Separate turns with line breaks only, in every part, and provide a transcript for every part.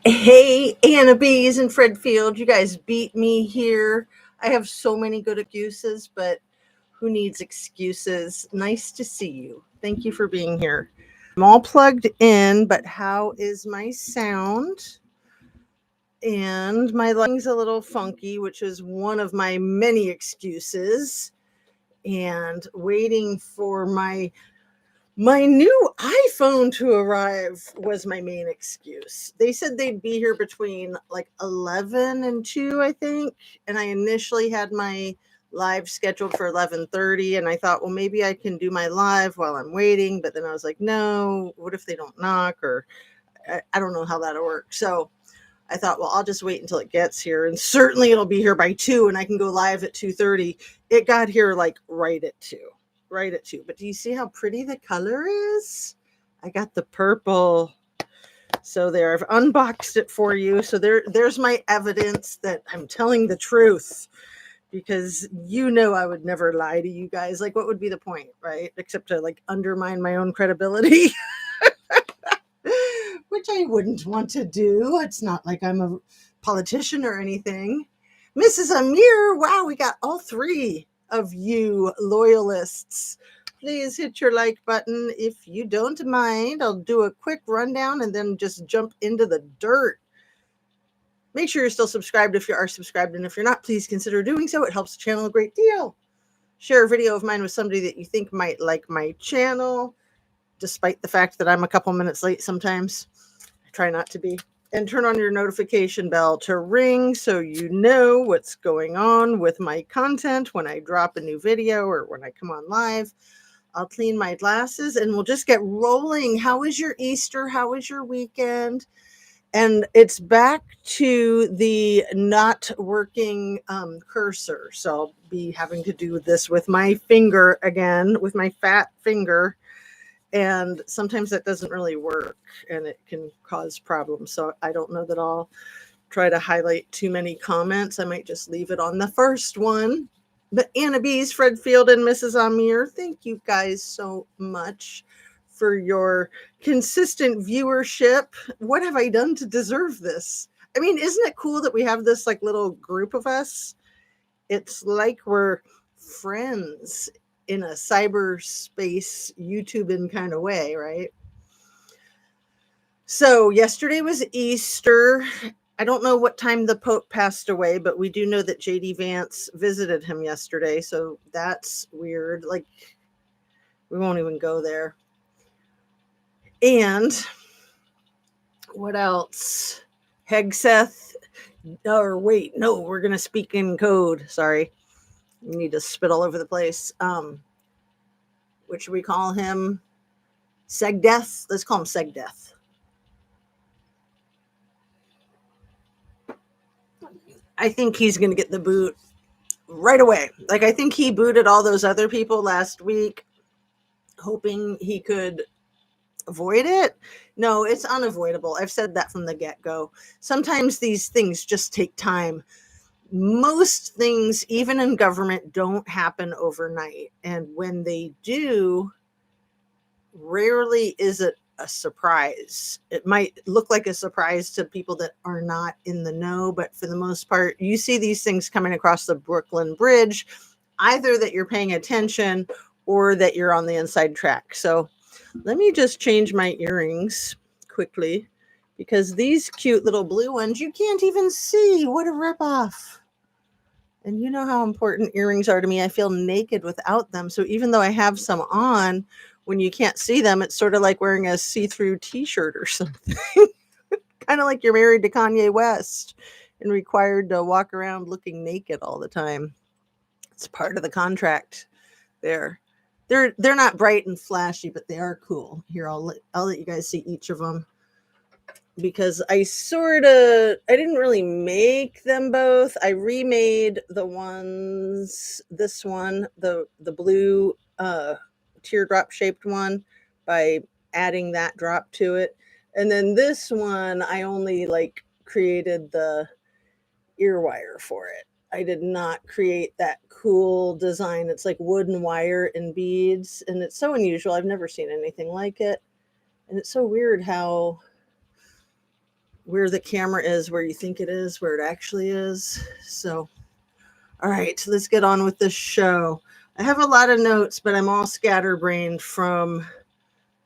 Hey, Anna Bees and Fred Field, you guys beat me here. I have so many good excuses, but who needs excuses? Nice to see you. Thank you for being here. I'm all plugged in, but how is my sound? And my lighting's a little funky, which is one of my many excuses. And waiting for my new iPhone to arrive was my main excuse. They said they'd be here between like 11 and 2, I think. And I initially had my live scheduled for 11:30, and I thought, well, maybe I can do my live while I'm waiting, but then I was like, no, what if they don't knock, or I don't know how that'll work. So I thought, well, I'll just wait until it gets here, and certainly it'll be here by 2 and I can go live at 2:30. It got here like right at 2. Right at 2. But do you see how pretty the color is? I got the purple. So there, I've unboxed it for you. So there's my evidence that I'm telling the truth, because I would never lie to you guys. Like, what would be the point, right? Except to like undermine my own credibility, which I wouldn't want to do. It's not like I'm a politician or anything. Mrs. Amir, wow, we got all 3 of you loyalists. Please hit your like button if you don't mind. I'll do a quick rundown and then just jump into the dirt. Make sure you're still subscribed if you are subscribed, and if you're not, please consider doing so. It helps the channel a great deal. Share a video of mine with somebody that you think might like my channel, despite the fact that I'm a couple minutes late sometimes. I try not to be. And turn on your notification bell to ring so you know what's going on with my content when I drop a new video or when I come on live. I'll clean my glasses and we'll just get rolling. How was your Easter? How was your weekend? And it's back to the not working cursor. So I'll be having to do this with my finger again, with my fat finger. And sometimes that doesn't really work and it can cause problems. So I don't know that I'll try to highlight too many comments. I might just leave it on the first one. But Anna Bees, Fred Field, and Mrs. Amir, thank you guys so much for your consistent viewership. What have I done to deserve this? I mean, isn't it cool that we have this like little group of us? It's like we're friends in a cyberspace YouTubing kind of way, right? So yesterday was Easter. I don't know what time the Pope passed away, but we do know that JD Vance visited him yesterday. So that's weird. Like, we won't even go there. And what else? Hegseth. Or wait, no, we're going to speak in code. Sorry. We need to spit all over the place. What should we call him? Segdeath? Let's call him Segdeath. I think he's going to get the boot right away. Like, I think he booted all those other people last week, hoping he could avoid it. No, it's unavoidable. I've said that from the get-go. Sometimes these things just take time. Most things, even in government, don't happen overnight. And when they do, rarely is it a surprise. It might look like a surprise to people that are not in the know, but for the most part, you see these things coming across the Brooklyn Bridge, either that you're paying attention or that you're on the inside track. So let me just change my earrings quickly, because these cute little blue ones, you can't even see. What a ripoff. And you know how important earrings are to me. I feel naked without them. So even though I have some on, when you can't see them, it's sort of like wearing a see-through t-shirt or something. Kind of like you're married to Kanye West and required to walk around looking naked all the time. It's part of the contract there. They're not bright and flashy, but they are cool. Here, I'll let you guys see each of them, because I didn't really make them both. I remade the ones, this one, the blue teardrop shaped one, by adding that drop to it. And then this one, I only like created the ear wire for it. I did not create that cool design. It's like wood and wire and beads, and it's so unusual. I've never seen anything like it. And it's so weird how where the camera is, where you think it is, where it actually is. So, all right, let's get on with this show. I have a lot of notes, but I'm all scatterbrained from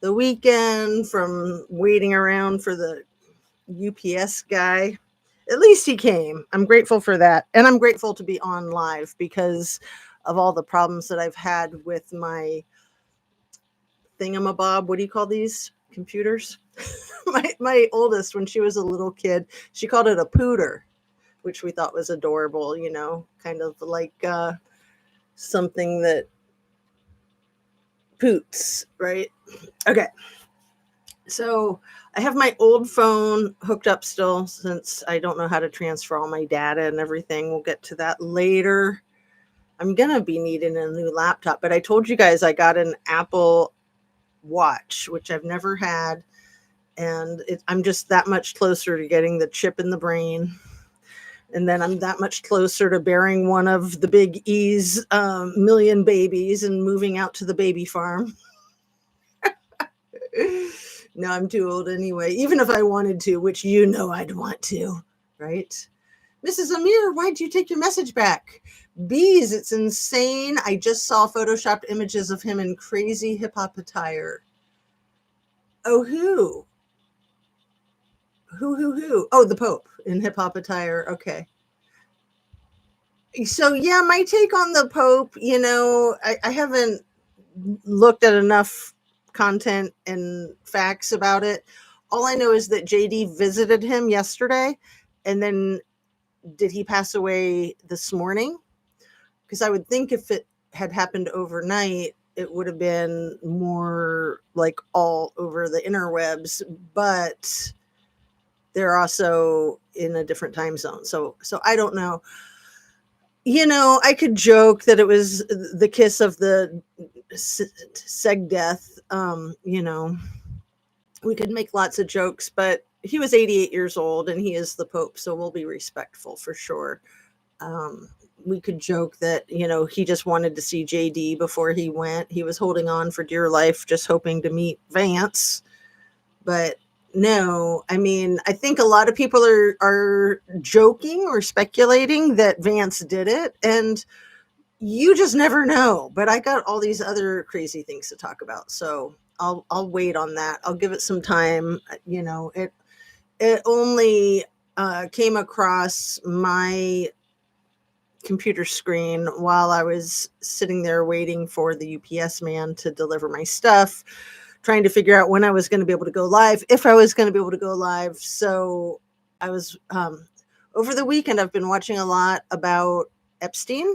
the weekend, from waiting around for the UPS guy. At least he came. I'm grateful for that. And I'm grateful to be on live because of all the problems that I've had with my thingamabob. What do you call these computers? my oldest, when she was a little kid, she called it a pooter, which we thought was adorable, kind of like something that poots, right? Okay. So I have my old phone hooked up still since I don't know how to transfer all my data and everything. We'll get to that later. I'm going to be needing a new laptop, but I told you guys I got an Apple Watch, which I've never had. And I'm just that much closer to getting the chip in the brain. And then I'm that much closer to bearing one of the Big E's million babies and moving out to the baby farm. No, I'm too old anyway, even if I wanted to, which I'd want to, right? Mrs. Amir, why'd you take your message back? Bees, it's insane. I just saw photoshopped images of him in crazy hip hop attire. Oh, who? Who? Oh, the Pope in hip hop attire. Okay. So, yeah, my take on the Pope, I haven't looked at enough content and facts about it. All I know is that JD visited him yesterday, and then did he pass away this morning? Because I would think if it had happened overnight, it would have been more like all over the interwebs, but they're also in a different time zone. So I don't know. I could joke that it was the kiss of the seg death. We could make lots of jokes, but he was 88 years old and he is the Pope, so we'll be respectful for sure. We could joke that, he just wanted to see JD before he went. He was holding on for dear life, just hoping to meet Vance. But no, I mean, I think a lot of people are joking or speculating that Vance did it. And you just never know. But I got all these other crazy things to talk about. So I'll wait on that. I'll give it some time. It only came across my computer screen while I was sitting there waiting for the UPS man to deliver my stuff, trying to figure out when I was going to be able to go live, if I was going to be able to go live. So I was over the weekend, I've been watching a lot about Epstein.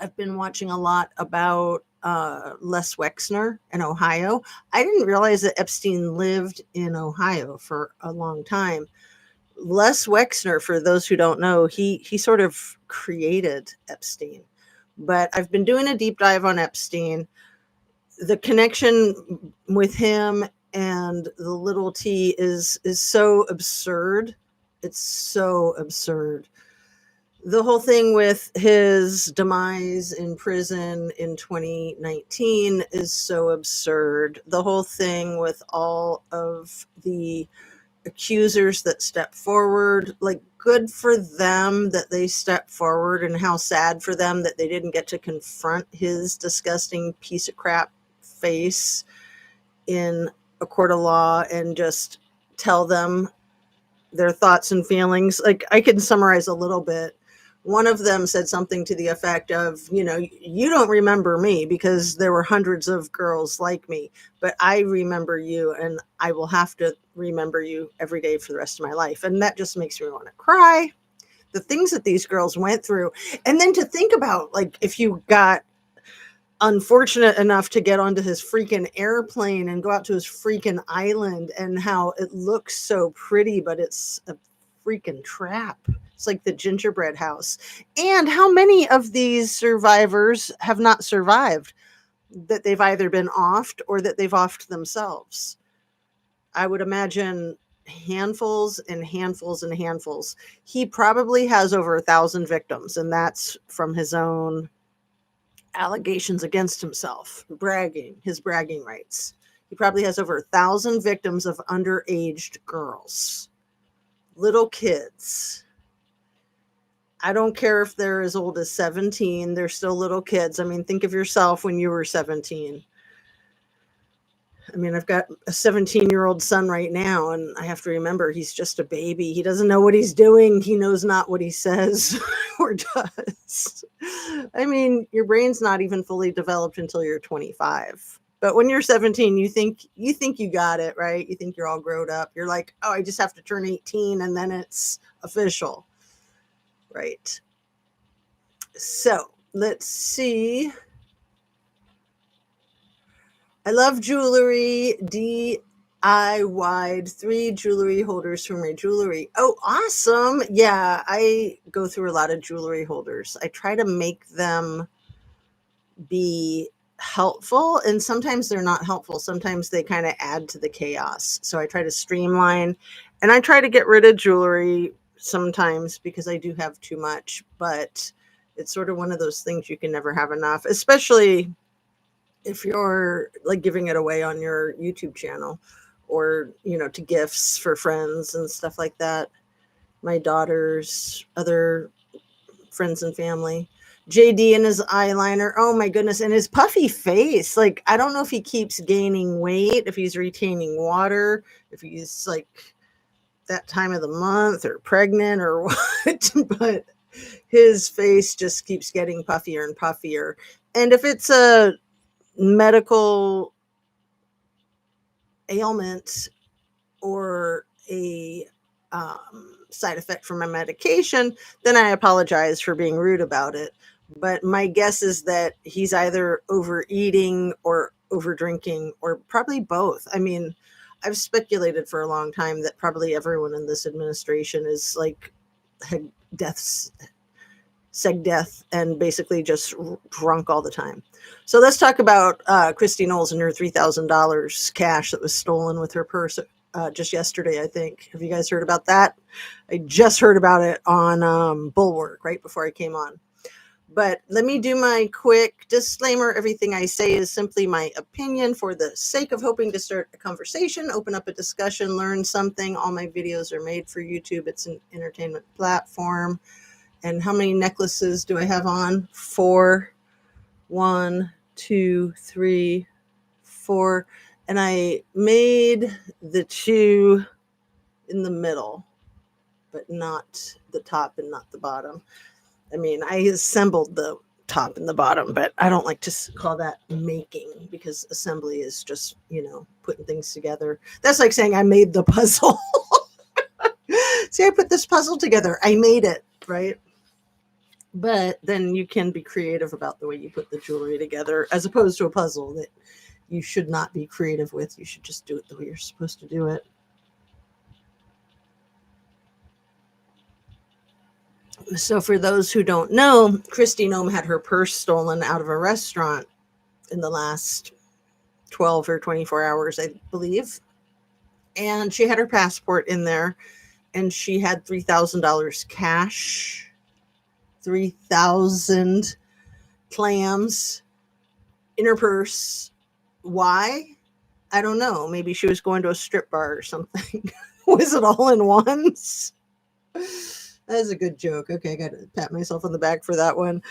I've been watching a lot about Les Wexner in Ohio. I didn't realize that Epstein lived in Ohio for a long time. Les Wexner, for those who don't know, he sort of created Epstein. But I've been doing a deep dive on Epstein. The connection with him and the little T is so absurd. It's so absurd. The whole thing with his demise in prison in 2019 is so absurd. The whole thing with all of the accusers that step forward, like, good for them that they step forward, and how sad for them that they didn't get to confront his disgusting piece of crap face in a court of law and just tell them their thoughts and feelings. Like, I can summarize a little bit. One of them said something to the effect of, you don't remember me because there were hundreds of girls like me, but I remember you and I will have to remember you every day for the rest of my life. And that just makes me want to cry. The things that these girls went through. And then to think about, like, if you got unfortunate enough to get onto his freaking airplane and go out to his freaking island, and how it looks so pretty, but it's a freaking trap. It's like the gingerbread house. And how many of these survivors have not survived, that they've either been offed or that they've offed themselves? I would imagine handfuls and handfuls and handfuls. He probably has over 1,000 victims, and that's from his own allegations against himself, his bragging rights. He probably has over 1,000 victims of underaged girls, little kids. I don't care if they're as old as 17, they're still little kids. I mean, think of yourself when you were 17. I mean, I've got a 17-year-old son right now, and I have to remember he's just a baby. He doesn't know what he's doing. He knows not what he says or does. I mean, your brain's not even fully developed until you're 25. But when you're 17, you think you got it, right? You think you're all grown up. You're like, "Oh, I just have to turn 18 and then it's official." Right. So, let's see. I love jewelry. DIY'd 3 jewelry holders for my jewelry. Oh, awesome. Yeah, I go through a lot of jewelry holders. I try to make them be helpful, and sometimes they're not helpful. Sometimes they kind of add to the chaos. So I try to streamline, and I try to get rid of jewelry sometimes because I do have too much, but it's sort of one of those things you can never have enough, especially if you're like giving it away on your YouTube channel or, to gifts for friends and stuff like that. My daughter's other friends and family. JD and his eyeliner. Oh my goodness. And his puffy face. Like, I don't know if he keeps gaining weight, if he's retaining water, if he's like that time of the month or pregnant or what, but his face just keeps getting puffier and puffier. And if it's a medical ailment or a side effect from my medication, then I apologize for being rude about it. But my guess is that he's either overeating or over drinking or probably both. I mean, I've speculated for a long time that probably everyone in this administration is like deaths seg death and basically just drunk all the time. So let's talk about Christy Knowles and her $3,000 cash that was stolen with her purse just yesterday, I think. Have you guys heard about that? I just heard about it on Bulwark right before I came on. But let me do my quick disclaimer. Everything I say is simply my opinion for the sake of hoping to start a conversation, open up a discussion, learn something. All my videos are made for YouTube. It's an entertainment platform. And how many necklaces do I have on? 4. 1, 2, 3, 4. And I made the 2 in the middle, but not the top and not the bottom. I mean, I assembled the top and the bottom, but I don't like to call that making because assembly is just, putting things together. That's like saying I made the puzzle. See, I put this puzzle together. I made it, right? But then you can be creative about the way you put the jewelry together as opposed to a puzzle that you should not be creative with. You should just do it the way you're supposed to do it. So for those who don't know, Christy Nome had her purse stolen out of a restaurant in the last 12 or 24 hours, I believe. And she had her passport in there, and she had $3,000 cash, 3,000 clams in her purse. Why? I don't know. Maybe she was going to a strip bar or something. Was it all in ones? That is a good joke. Okay, I got to pat myself on the back for that one.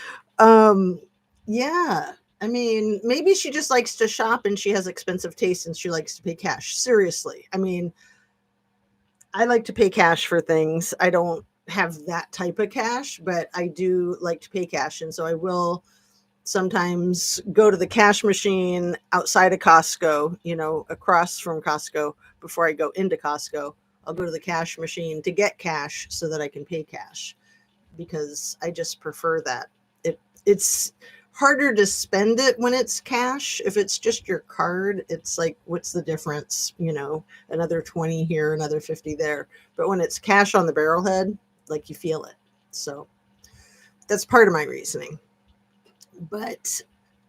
Yeah. I mean, maybe she just likes to shop and she has expensive taste and she likes to pay cash. Seriously. I mean, I like to pay cash for things. I don't have that type of cash, but I do like to pay cash. And so I will sometimes go to the cash machine outside of Costco, across from Costco before I go into Costco. I'll go to the cash machine to get cash so that I can pay cash because I just prefer that. It's harder to spend it when it's cash. If it's just your card, it's like, what's the difference? Another 20 here, another 50 there. But when it's cash on the barrelhead, like you feel it. So that's part of my reasoning. But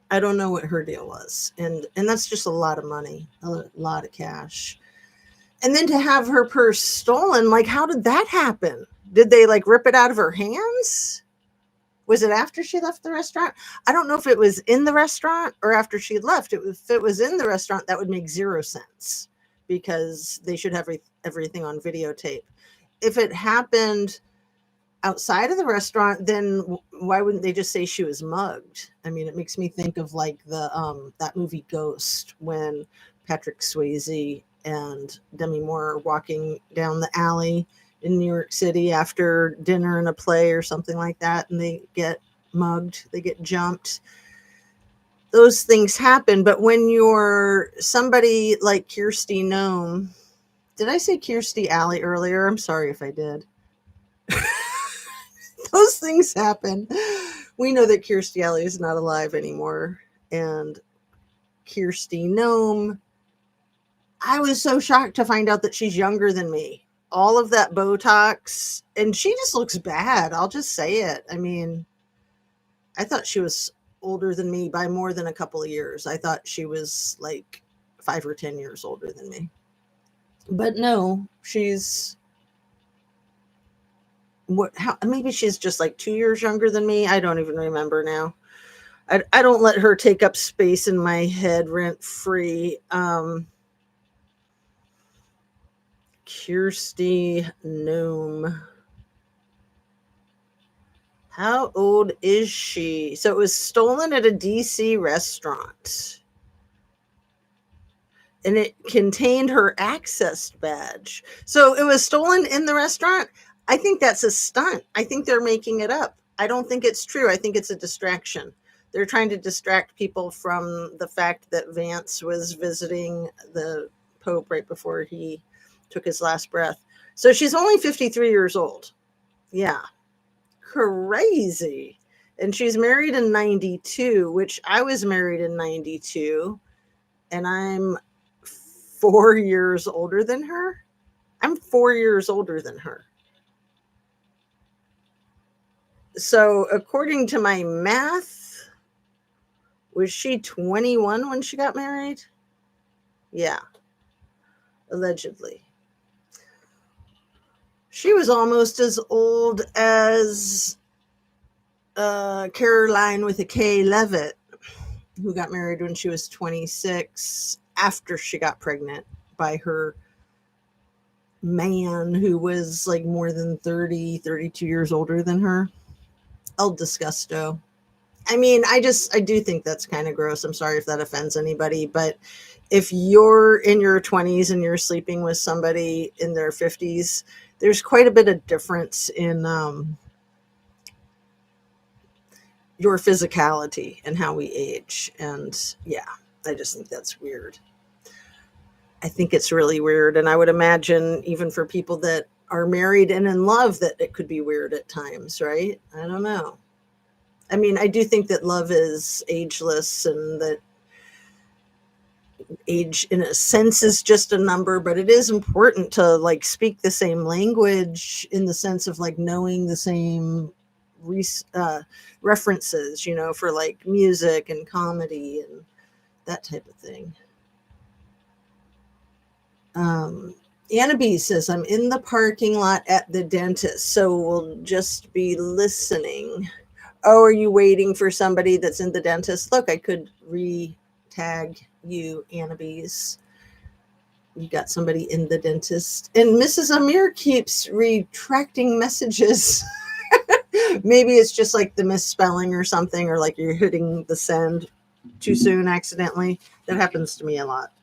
I don't know what her deal was. And that's just a lot of money, a lot of cash. And then to have her purse stolen, like, how did that happen? Did they like rip it out of her hands? Was it after she left the restaurant? I don't know if it was in the restaurant or after she left. If it was in the restaurant, that would make zero sense because they should have everything on videotape. If it happened outside of the restaurant, then why wouldn't they just say she was mugged? I mean, it makes me think of like the that movie Ghost, when Patrick Swayze and Demi Moore are walking down the alley in New York City after dinner and a play or something like that, and they get mugged, they get jumped. Those things happen, but when you're somebody like Kirstie Nome, did I say Kirstie Alley earlier? I'm sorry if I did. Those things happen. We know that Kirstie Alley is not alive anymore. And Kirstie Nome, I was so shocked to find out that she's younger than me. All of that Botox, and she just looks bad. I'll just say it. I mean, I thought she was older than me by more than a couple of years. I thought she was like 5 or 10 years older than me. But no, she's maybe she's just like 2 years younger than me. I don't even remember now. I don't let her take up space in my head rent free. Kirstie Nome. How old is she? So it was stolen at a DC restaurant. And it contained her access badge. So it was stolen in the restaurant. I think that's a stunt. I think they're making it up. I don't think it's true. I think it's a distraction. They're trying to distract people from the fact that Vance was visiting the Pope right before he took his last breath. So she's only 53 years old. Yeah. Crazy. And she's married in 92, which I was married in 92. And I'm 4 years older than her. I'm 4 years older than her. So, according to my math, was she 21 when she got married? Yeah, allegedly. She was almost as old as Caroline with a K Levitt, who got married when she was 26 after she got pregnant by her man who was like more than 30, 32 years older than her. El Disgusto. I mean, I do think that's kind of gross. I'm sorry if that offends anybody, but if you're in your 20s and you're sleeping with somebody in their 50s, there's quite a bit of difference in your physicality and how we age. And yeah, I just think that's weird. I think it's really weird. And I would imagine even for people that are married and in love that it could be weird at times, right? I don't know. I mean, I do think that love is ageless and that age in a sense is just a number, but it is important to like speak the same language in the sense of like knowing the same references, for like music and comedy and that type of thing. Anna B says, I'm in the parking lot at the dentist, so we'll just be listening. Oh, are you waiting for somebody that's in the dentist? Look, I could tag you, Anna B's. You got somebody in the dentist. And Mrs. Amir keeps retracting messages. Maybe it's just like the misspelling or something, or like you're hitting the send too soon accidentally. That happens to me a lot.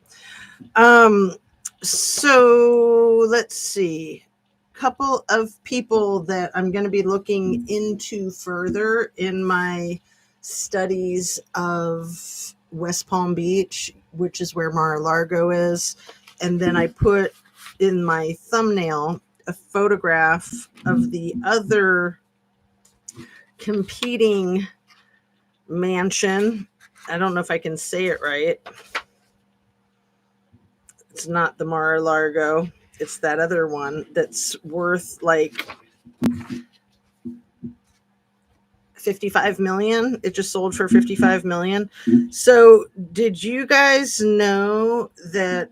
So let's see. Couple of people that I'm going to be looking into further in my studies of West Palm Beach, which is where Mar-a-Lago is. And then I put in my thumbnail a photograph of the other competing mansion. I don't know if I can say it right. It's not the Mar-a-Lago. It's that other one that's worth like 55 million. It just sold for 55 million. So did you guys know that